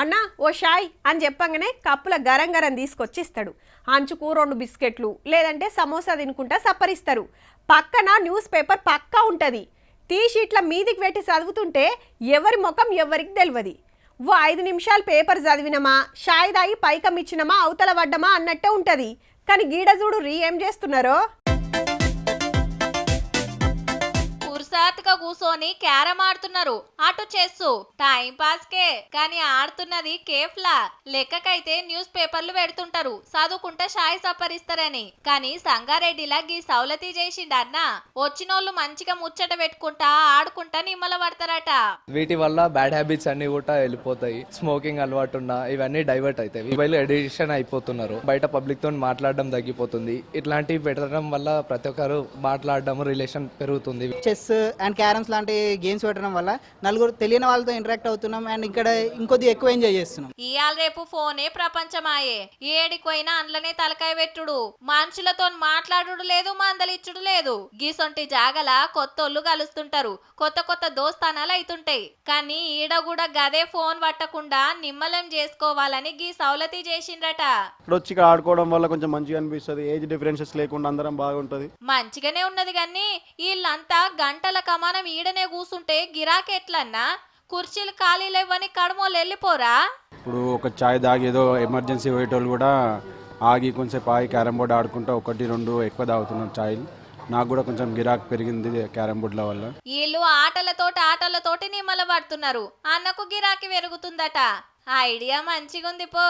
అన్నా ఓ షాయ్ అని చెప్పంగానే కప్పుల గరం గరం తీసుకొచ్చి ఇస్తాడు. అంచుకు 2 బిస్కెట్లు లేదంటే సమోసా తినుకుంటా సప్పరిస్తారు. పక్కన న్యూస్ పేపర్ పక్కా ఉంటుంది. టీ షీట్ల మీదికి పెట్టి చదువుతుంటే ఎవరి ముఖం ఎవరికి తెలియదు. ఓ 5 నిమిషాలు పేపర్ చదివినమా, షాయ్ దాగి పైకం ఇచ్చినమా, అవతల పడ్డమా అన్నట్టే ఉంటుంది. కానీ గీడజూడు ఏం చేస్తున్నారో. పురుసాత్గా కూసోని క్యారమ్ ఆడుతున్నారు. అటు చేస్తూ టైం పాస్ కే కానీ ఆడుతున్నది కేఫ్లా. లెక్కకైతే న్యూస్ పేపర్లు పెడుతుంటారు, చదువుకుంటా షాయి సపరిస్తారని. కానీ సంగారెడ్డిలా గీ సౌలతి చేసిండన్న వచ్చినోళ్ళు మంచిగా ముచ్చట పెట్టుకుంటా ఆడుకుంటా నిమ్మల పడతారట. వీటి వల్ల బ్యాడ్ హ్యాబిట్స్ అన్ని కూడా వెళ్ళిపోతాయి. స్మోకింగ్ అలవాటు ఉన్న ఇవన్నీ డైవర్ట్ అవుతాయి. మొబైల్ ఎడిక్షన్ అయిపోతున్నారు. బయట పబ్లిక్ తో మాట్లాడడం తగ్గిపోతుంది. ఇట్లాంటివి పెట్టడం వల్ల ప్రతి ఒక్కరు మాట్లాడడం, రిలేషన్ పెరుగుతుంది. చెస్ అండ్ క్యారమ్స్ లాంటి గేమ్స్ పెట్టడం వల్ల నలుగురు తెలియని వాళ్ళతో ఇంటరాక్ట్ అవుతున్నాం అండ్ ఇక్కడ ఇంకొద్ది ఎక్కువ ఎంజాయ్ చేస్తున్నాం. ఇయాల రేపు ఫోనే ప్రపంచమాయే. ఏడిపోయినా అండ్లనే తలకాయ పెట్టుడు, మనుషులతో మాట్లాడుడు లేదు, మందలిచ్చుడు లేదు. గీసొంటి జాగల కొత్తోళ్ళు కలుస్తుంటారు, కొత్త కొత్త దోస్తానాలు అవుతుంటాయి. కానీ ఈడ కూడా గదే ఫోన్ పట్టకుండా నిమ్మలం చేసుకోవాలని గీ సౌలతి చేసిండ్రట. ఇక్కడ వచ్చి ఆడుకోవడం వల్ల కొంచెం మంచిగా అనిపిస్తుంది. ఏజ్ డిఫరెన్సెస్ లేకుండా అందరం బాగుంటది. మంచిగానే ఉన్నది కానీ వీళ్ళంతా గంటల కమానం ఈడనే కూసుంటే గిరాకెట్లన్నా. కుర్చీలు ఖాళీ లేవని కడమోళ్ళు వెళ్ళిపోరా. ఇప్పుడు ఒక చాయ్ దాగి ఏదో ఎమర్జెన్సీ పోయేటోళ్ళు కూడా ఆగి కొంచెంసేపు ఆగి క్యారమ్ బోర్డ్ ఆడుకుంటూ 1-2 ఎక్కువ తాగుతున్నాం చాయ్లు. నాకు కూడా కొంచెం గిరాక్ పెరిగింది క్యారమ్ బోర్డుల వల్ల. వీళ్ళు ఆటలతోటి నిమ్మల పడుతున్నారు, అన్నకు గిరాకీ పెరుగుతుందట. ఐడియా మంచిగుంది పో.